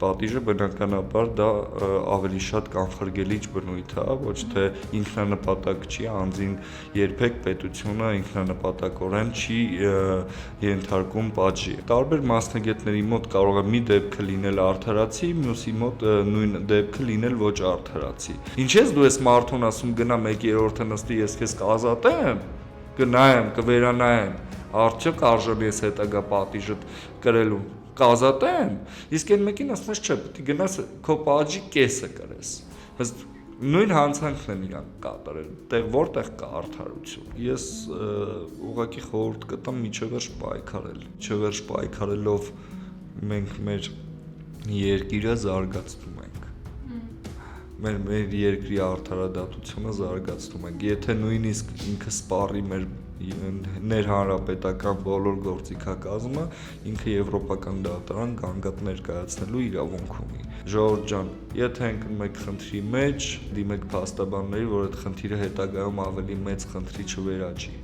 պատիժը բնականաբար դա ավելի շատ կանխարգելիչ բնույթ է, ոչ թե ինքնանպատակ չի, անձին երբեք պետությունը ինքնանպատակորեն չի ենթարկում պատժի։ Տարբեր մասնագետների մոտ կարող է մի դեպքը լինել արդարացի, մյուսի մոտ նույն դեպքը լինել ոչ արդարացի։ Ինչ ես դու ես մարդուն ասում գնա 1/3-ը նստի, ես քեզ կազատեմ, կնայեմ, կվերանայեմ, արդյոք արժանի ես հետագա պատիժը կրելուն, կազատեմ, իսկ այն մեկին ասում ես չէ, պետք է գնաս քո պատժի կեսը կրես։ Նույն հանցանքն են իրանք կատարել, տեղ որտեղ կա արդարություն։ Ես ուղղակի խորհուրդ կտամ միջևերջ պայքարել, միջևերջ պայքարելով մենք մեր երկիրը զարգացնում ենք։ Մեր երկրի արդարադատությունը զարգացնում ենք։ Եթե նույնիսկ ինքը սպառի մեր ներհանրապետական բոլոր գործիքակազմը, ինքը եվրոպական դատարան գանգատ ներկայացնելու իրավունք ունի։ Ժողովուրդ ջան, եթե ընկնում եք խնդրի մեջ, դիմեք փաստաբանների, որ այդ խնդիրը հետագայում ավելի մեծ խնդրի չվերաճի։